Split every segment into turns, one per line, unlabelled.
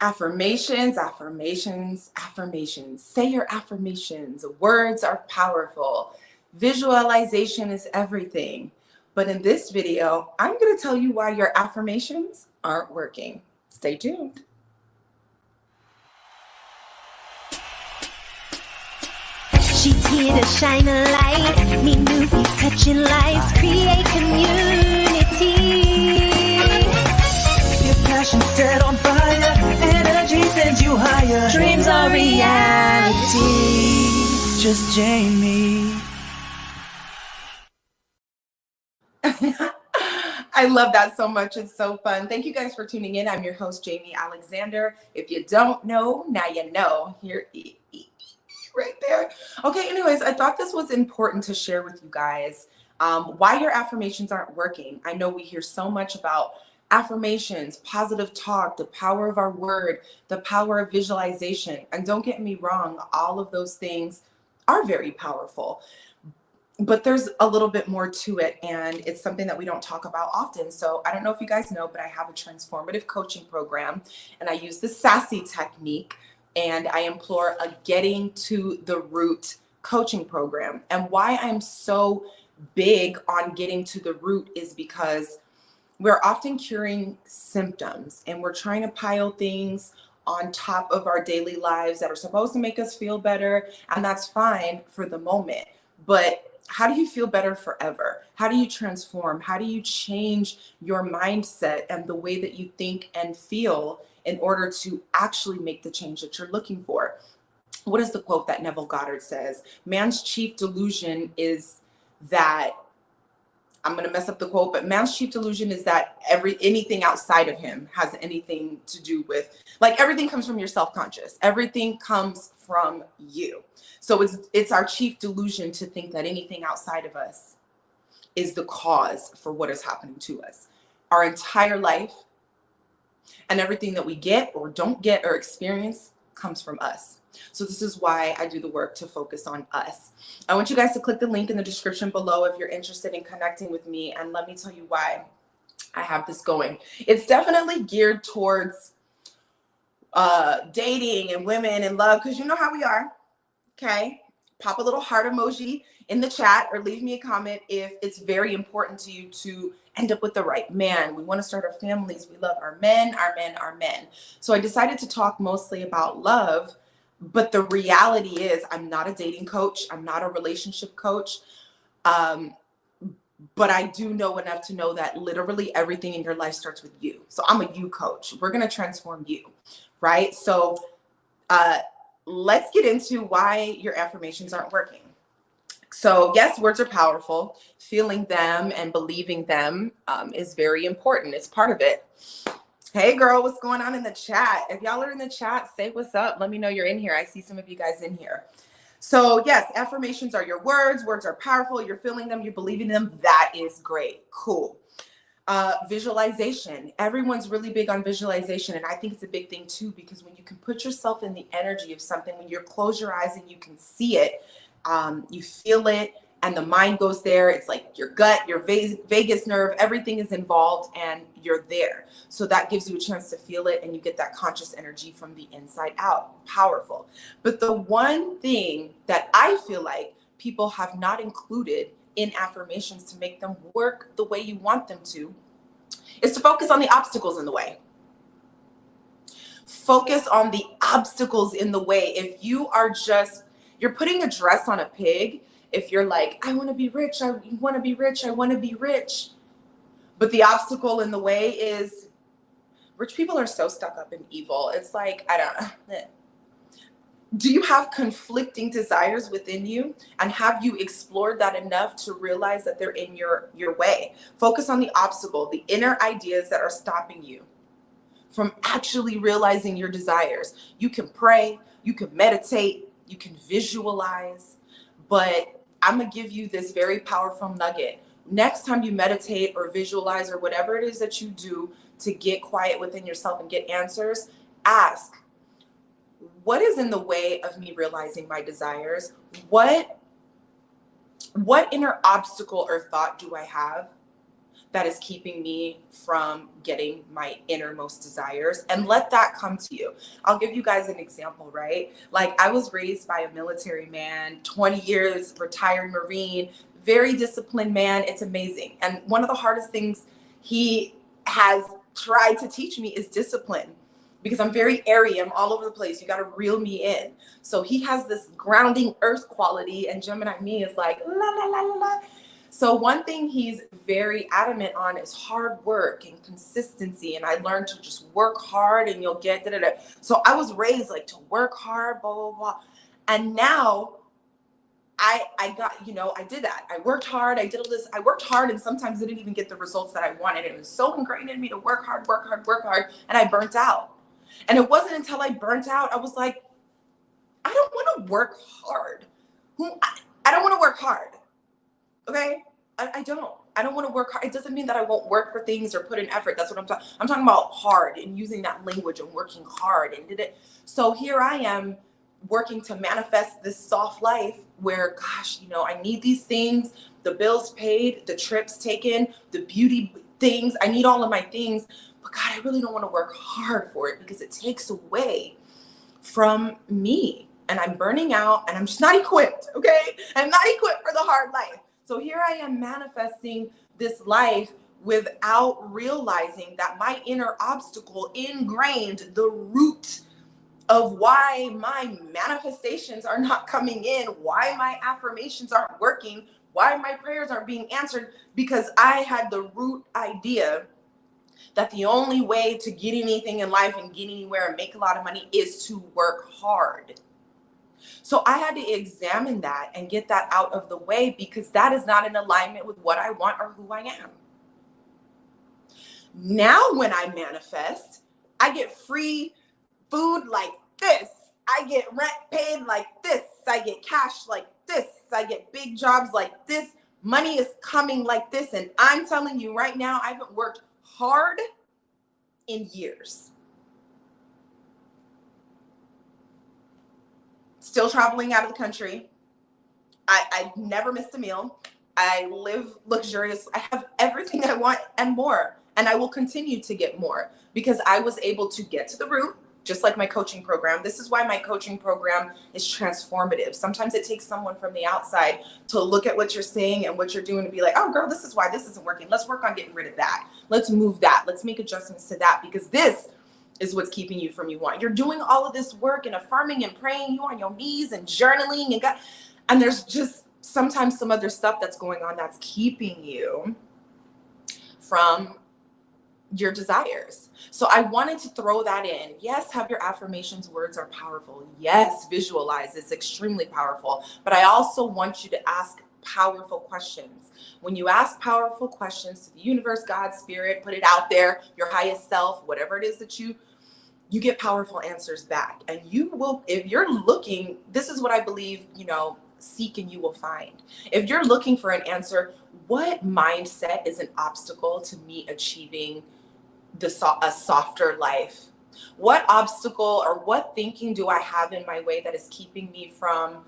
Affirmations, affirmations, affirmations. Say your affirmations. Words are powerful. Visualization is everything. But in this video, I'm going to tell you why your affirmations aren't working. Stay tuned.
She's here to shine a light, meet newbies, touching lives, create community.
Your passion set on fire, energy sends you higher.
Dreams are reality.
Just Jamie.
I love that so much. It's so fun. Thank you guys for tuning in. I'm your host, Jamie Alexander. If you don't know, now you know. Here, right there. Okay, anyways, I thought this was important to share with you guys why your affirmations aren't working. I know we hear so much about affirmations, positive talk, the power of our word, the power of visualization. And don't get me wrong, all of those things are very powerful. But there's a little bit more to it, and it's something that we don't talk about often. So I don't know if you guys know, but I have a transformative coaching program, and I use the SASSY technique, and I implore a getting to the root coaching program. And why I'm so big on getting to the root is because we're often curing symptoms, and we're trying to pile things on top of our daily lives that are supposed to make us feel better, and that's fine for the moment. But how do you feel better forever? How do you transform? How do you change your mindset and the way that you think and feel in order to actually make the change that you're looking for? What is the quote that Neville Goddard says? Man's chief delusion is that, I'm going to mess up the quote, but man's chief delusion is that anything outside of him has anything to do with, like, everything comes from your self-conscious. Everything comes from you. So it's our chief delusion to think that anything outside of us is the cause for what is happening to us. Our entire life and everything that we get or don't get or experience comes from us. So this is why I do the work to focus on us. I want you guys to click the link in the description below if you're interested in connecting with me, and let me tell you why I have this going. It's definitely geared towards dating and women and love, because you know how we are. Okay, pop a little heart emoji in the chat or leave me a comment if it's very important to you to end up with the right man. We want to start our families. We love our men, our men, our men. So I decided to talk mostly about love, but the reality is I'm not a dating coach. I'm not a relationship coach. But I do know enough to know that literally everything in your life starts with you. So I'm a you coach. We're going to transform you, right? So let's get into why your affirmations aren't working. So yes, words are powerful. Feeling them and believing them is very important. It's part of it. Hey girl, what's going on in the chat? If y'all are in the chat, say what's up. Let me know you're in here. I see some of you guys in here. So yes, affirmations are your words. Words are powerful. You're feeling them. You're believing them. That is great. Cool. Visualization. Everyone's really big on visualization. And I think it's a big thing too, because when you can put yourself in the energy of something, when you close your eyes and you can see it, you feel it, and the mind goes there. It's like your gut, your vagus nerve, everything is involved and you're there. So that gives you a chance to feel it, and you get that conscious energy from the inside out. Powerful. But the one thing that I feel like people have not included in affirmations to make them work the way you want them to is to focus on the obstacles in the way. Focus on the obstacles in the way. If you are you're putting a dress on a pig, if you're like, I want to be rich, I want to be rich, I want to be rich. But the obstacle in the way is rich people are so stuck up in evil. It's like, I don't know. Do you have conflicting desires within you? And have you explored that enough to realize that they're in your way? Focus on the obstacle, the inner ideas that are stopping you from actually realizing your desires. You can pray, you can meditate, you can visualize, but I'm going to give you this very powerful nugget. Next time you meditate or visualize or whatever it is that you do to get quiet within yourself and get answers, ask, what is in the way of me realizing my desires? What inner obstacle or thought do I have that is keeping me from getting my innermost desires, and let that come to you. I'll give you guys an example, right? Like, I was raised by a military man, 20 years, retired Marine, very disciplined man. It's amazing. And one of the hardest things he has tried to teach me is discipline, because I'm very airy. I'm all over the place. You got to reel me in. So he has this grounding earth quality, and Gemini me is like, la, la, la, la, la. So one thing he's very adamant on is hard work and consistency. And I learned to just work hard and you'll get da, da, da. So I was raised like to work hard, blah, blah, blah. And now I got, I did that. I worked hard. I did all this. I worked hard and sometimes didn't even get the results that I wanted. It was so ingrained in me to work hard, work hard, work hard. And I burnt out. And it wasn't until I burnt out, I was like, I don't want to work hard. I don't want to work hard. Okay? I don't want to work hard. It doesn't mean that I won't work for things or put in effort. That's what I'm talking. I'm talking about hard and using that language and working hard and did it. So here I am working to manifest this soft life where, gosh, I need these things, the bills paid, the trips taken, the beauty things. I need all of my things. But God, I really don't want to work hard for it because it takes away from me. And I'm burning out and I'm just not equipped, okay? I'm not equipped for the hard life. So here I am manifesting this life without realizing that my inner obstacle ingrained the root of why my manifestations are not coming in, why my affirmations aren't working, why my prayers aren't being answered, because I had the root idea that the only way to get anything in life and get anywhere and make a lot of money is to work hard. So I had to examine that and get that out of the way, because that is not in alignment with what I want or who I am. Now when I manifest, I get free food like this. I get rent paid like this. I get cash like this. I get big jobs like this. Money is coming like this. And I'm telling you right now, I haven't worked hard in years. Still traveling out of the country. I never missed a meal. I live luxurious. I have everything I want and more. And I will continue to get more because I was able to get to the root, just like my coaching program. This is why my coaching program is transformative. Sometimes it takes someone from the outside to look at what you're saying and what you're doing and be like, oh, girl, this is why this isn't working. Let's work on getting rid of that. Let's move that. Let's make adjustments to that, because this is what's keeping you from you want. You're doing all of this work and affirming and praying, you on your knees and journaling and there's just sometimes some other stuff that's going on that's keeping you from your desires. So I wanted to throw that in. Yes, have your affirmations. Words are powerful. Yes, visualize. It's extremely powerful. But I also want you to ask powerful questions. When you ask powerful questions to the universe, God, spirit, put it out there, your highest self, whatever it is that you get powerful answers back. And you will, if you're looking, this is what I believe, seek and you will find. If you're looking for an answer, what mindset is an obstacle to me achieving a softer life? What obstacle or what thinking do I have in my way that is keeping me from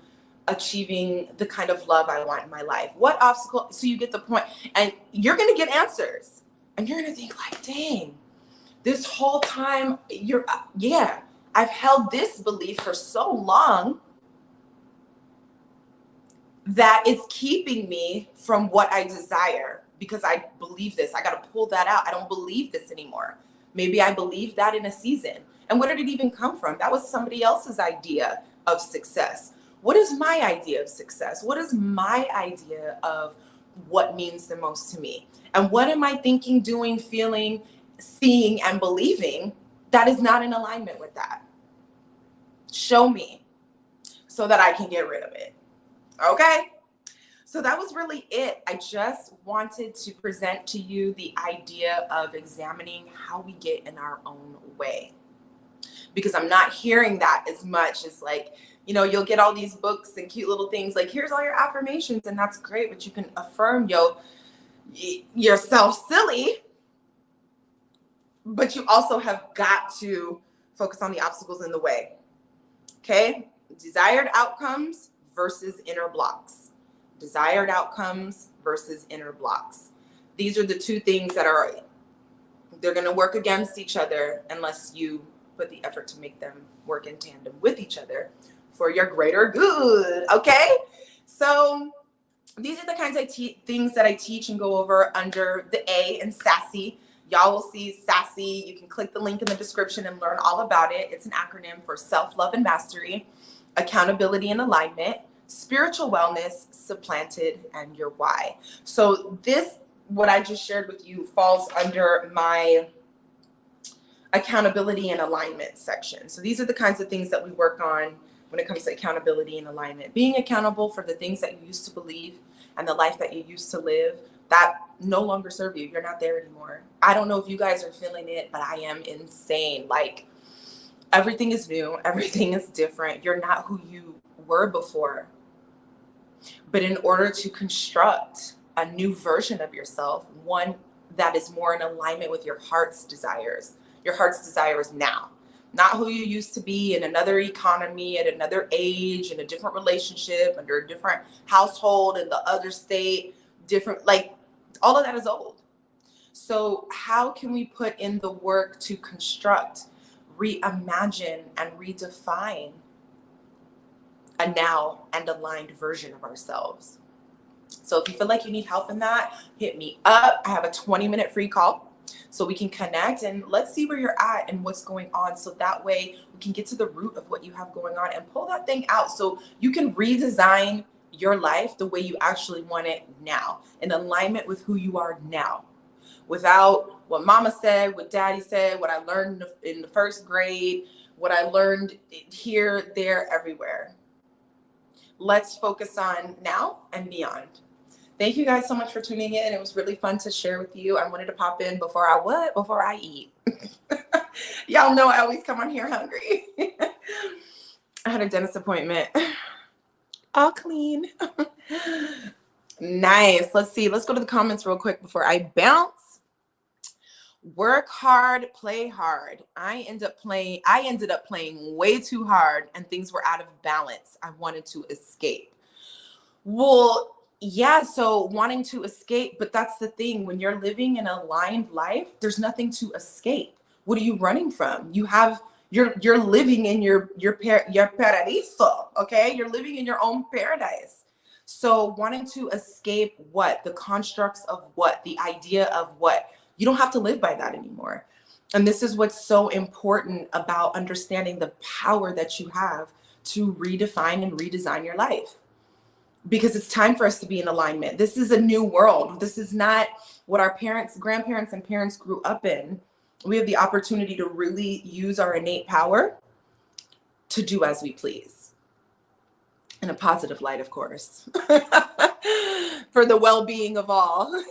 achieving the kind of love I want in my life? What obstacle? So you get the point, and you're going to get answers, and you're going to think like, dang, this whole time I've held this belief for so long that it's keeping me from what I desire, because I believe this. I got to pull that out. I don't believe this anymore. Maybe I believed that in a season. And where did it even come from? That was somebody else's idea of success. What is my idea of success? What is my idea of what means the most to me? And what am I thinking, doing, feeling, seeing, and believing that is not in alignment with that? Show me so that I can get rid of it. Okay? So that was really it. I just wanted to present to you the idea of examining how we get in our own way, because I'm not hearing that as much as like, you'll get all these books and cute little things like, here's all your affirmations, and that's great, but you can affirm yourself silly, but you also have got to focus on the obstacles in the way. Okay? Desired outcomes versus inner blocks. Desired outcomes versus inner blocks. These are the two things that they're going to work against each other unless you put the effort to make them work in tandem with each other for your greater good. Okay. So these are the kinds of things that I teach and go over under the A in SASSY. Y'all will see SASSY. You can click the link in the description and learn all about it. It's an acronym for self-love and mastery, accountability and alignment, spiritual wellness, supplanted, and your why. So this, what I just shared with you, falls under my accountability and alignment section. So these are the kinds of things that we work on when it comes to accountability and alignment. Being accountable for the things that you used to believe and the life that you used to live that no longer serve you. You're not there anymore. I don't know if you guys are feeling it, but I am insane. Like, everything is new. Everything is different. You're not who you were before. But in order to construct a new version of yourself, one that is more in alignment with your heart's desires, your heart's desires now, not who you used to be in another economy, at another age, in a different relationship, under a different household, in the other state, different, like, all of that is old. So how can we put in the work to construct, reimagine, and redefine a now and aligned version of ourselves? So if you feel like you need help in that, hit me up. I have a 20-minute free call so we can connect and let's see where you're at and what's going on. So that way we can get to the root of what you have going on and pull that thing out so you can redesign your life the way you actually want it now, in alignment with who you are now, without what mama said, what daddy said, what I learned in the first grade, what I learned here, there, everywhere. Let's focus on now and beyond. Thank you guys so much for tuning in. It was really fun to share with you. I wanted to pop in before I eat. Y'all know I always come on here hungry. I had a dentist appointment. All clean. Nice. Let's see. Let's go to the comments real quick before I bounce. Work hard, play hard. I ended up playing way too hard and things were out of balance. I wanted to escape. Well, yeah, so wanting to escape, but that's the thing. When you're living an aligned life, there's nothing to escape. What are you running from? You're living in your paradiso, okay? You're living in your own paradise. So wanting to escape what? The constructs of what? The idea of what? You don't have to live by that anymore. And this is what's so important about understanding the power that you have to redefine and redesign your life. Because it's time for us to be in alignment. This is a new world. This is not what our parents, grandparents, and parents grew up in. We have the opportunity to really use our innate power to do as we please. In a positive light, of course. For the well-being of all.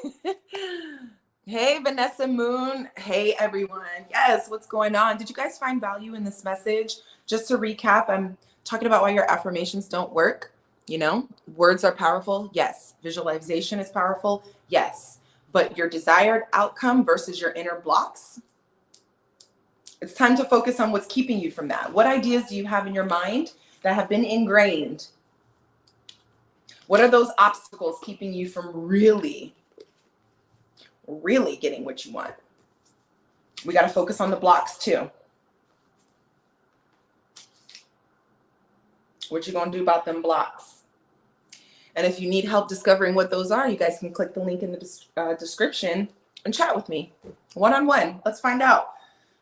Hey, Vanessa Moon. Hey, everyone. Yes, what's going on? Did you guys find value in this message? Just to recap, I'm talking about why your affirmations don't work. You know, words are powerful. Yes. Visualization is powerful. Yes. But your desired outcome versus your inner blocks, it's time to focus on what's keeping you from that. What ideas do you have in your mind that have been ingrained? What are those obstacles keeping you from really getting what you want? We got to focus on the blocks too. What you gonna do about them blocks? And if you need help discovering what those are, you guys can click the link in the description and chat with me one-on-one. Let's find out.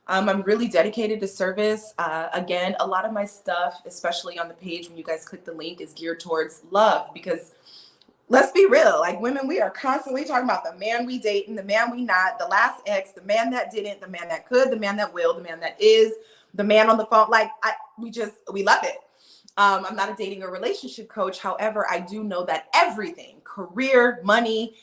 I'm really dedicated to service. Again, a lot of my stuff, especially on the page when you guys click the link, is geared towards love, because let's be real, like women, we are constantly talking about the man we date and the man we not, the last ex, the man that didn't, the man that could, the man that will, the man that is, the man on the phone. Like we love it. I'm not a dating or relationship coach. However, I do know that everything, career, money,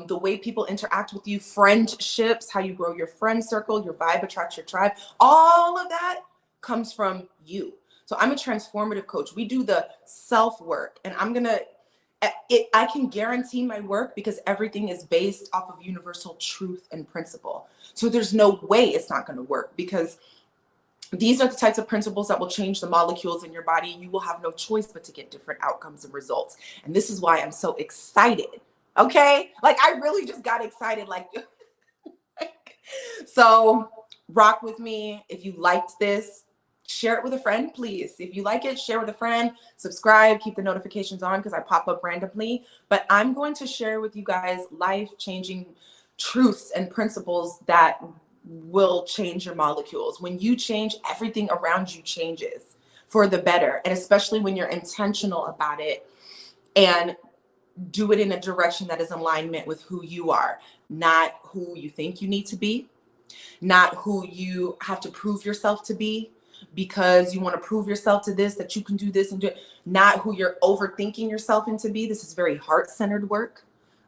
the way people interact with you, friendships, how you grow your friend circle, your vibe attracts your tribe, all of that comes from you. So I'm a transformative coach. We do the self-work, and I can guarantee my work because everything is based off of universal truth and principle. So there's no way it's not going to work, because these are the types of principles that will change the molecules in your body. You will have no choice but to get different outcomes and results. And this is why I'm so excited Okay. Like I really just got excited. Like, so rock with me. If you liked this, share it with a friend, please. If you like it, share with a friend, subscribe, keep the notifications on because I pop up randomly. But I'm going to share with you guys life-changing truths and principles that will change your molecules. When you change, everything around you changes for the better. And especially when you're intentional about it and do it in a direction that is in alignment with who you are, not who you think you need to be, not who you have to prove yourself to be because you want to prove yourself to this, that you can do this and do it, not who you're overthinking yourself into be. This is very heart-centered work.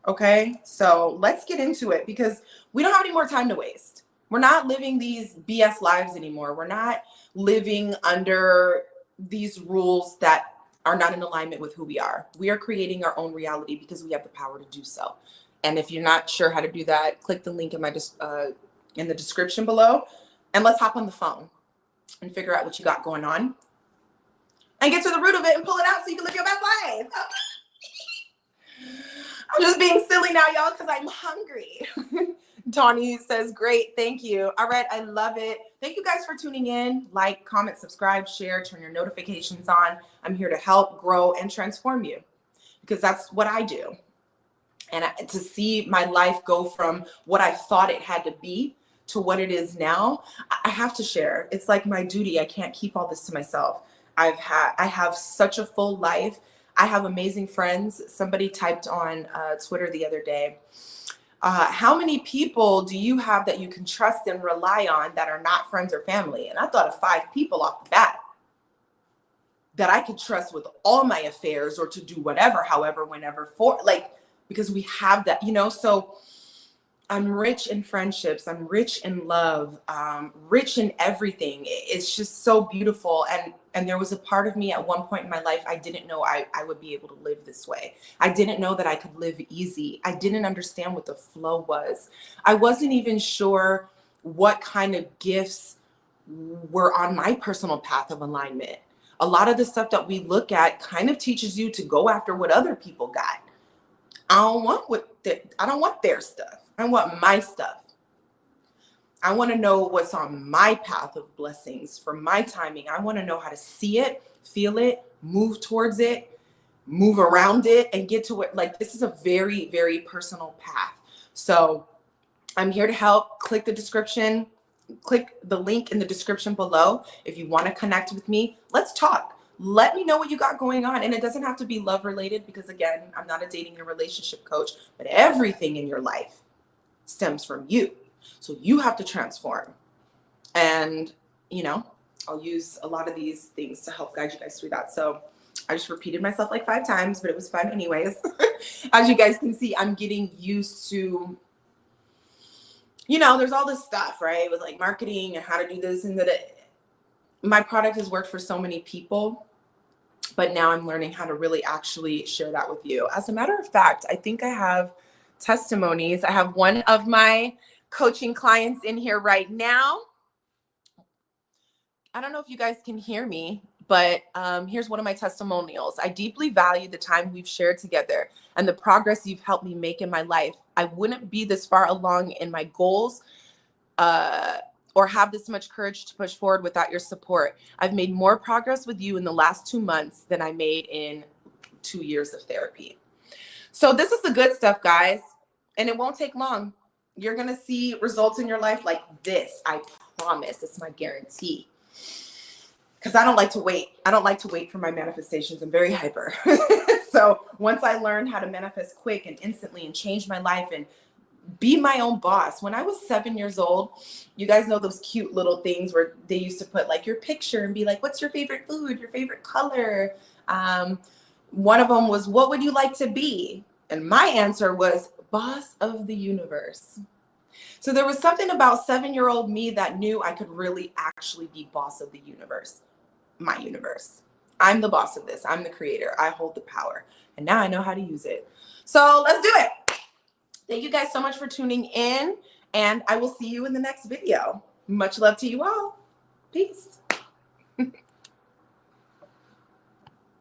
Okay, so let's get into it because we don't have any more time to waste. We're not living these BS lives anymore. We're not living under these rules that are not in alignment with who we are. We are creating our own reality because we have the power to do so. And if you're not sure how to do that, click the link in my in the description below, and let's hop on the phone and figure out what you got going on and get to the root of it and pull it out so you can live your best life. I'm just being silly now, y'all, because I'm hungry. Tawny says, great, thank you. All right, I love it. Thank you guys for tuning in. Like, comment, subscribe, share, turn your notifications on. I'm here to help, grow, and transform you because that's what I do. And to see my life go from what I thought it had to be to what it is now, I have to share. It's like my duty. I can't keep all this to myself. I have such a full life. I have amazing friends. Somebody typed on Twitter the other day, how many people do you have that you can trust and rely on that are not friends or family? And I thought of 5 people off the bat that I could trust with all my affairs or to do whatever, however, whenever, for like, because we have that, you know. So I'm rich in friendships. I'm rich in love, rich in everything. It's just so beautiful. And there was a part of me at one point in my life, I didn't know I would be able to live this way. I didn't know that I could live easy. I didn't understand what the flow was. I wasn't even sure what kind of gifts were on my personal path of alignment. A lot of the stuff that we look at kind of teaches you to go after what other people got. I don't want their stuff. I want my stuff. I want to know what's on my path of blessings for my timing. I want to know how to see it, feel it, move towards it, move around it, and get to it. Like, this is a very, very personal path. So I'm here to help. Click the description. Click the link in the description below. If you want to connect with me, let's talk. Let me know what you got going on. And it doesn't have to be love related because, again, I'm not a dating and relationship coach, but everything in your life stems from you. So you have to transform. And, you know, I'll use a lot of these things to help guide you guys through that. So I just repeated myself like 5 times, but it was fun anyways. As you guys can see, I'm getting used to, you know, there's all this stuff, right? With like marketing and how to do this and that. My product has worked for so many people, but now I'm learning how to really actually share that with you. As a matter of fact, I think I have testimonies. I have one of my coaching clients in here right now. I don't know if you guys can hear me, but here's one of my testimonials. I deeply value the time we've shared together and the progress you've helped me make in my life. I wouldn't be this far along in my goals or have this much courage to push forward without your support. I've made more progress with you in the last 2 months than I made in 2 years of therapy. So this is the good stuff, guys, and it won't take long. You're going to see results in your life like this. I promise. It's my guarantee. Because I don't like to wait. I don't like to wait for my manifestations. I'm very hyper. So once I learned how to manifest quick and instantly and change my life and be my own boss. When I was 7 years old, you guys know those cute little things where they used to put like your picture and be like, what's your favorite food, your favorite color? One of them was, what would you like to be? And my answer was boss of the universe. So there was something about 7-year-old me that knew I could really actually be boss of the universe, my universe. I'm the boss of this. I'm the creator. I hold the power. And now I know how to use it. So let's do it. Thank you guys so much for tuning in, and I will see you in the next video. Much love to you all. Peace.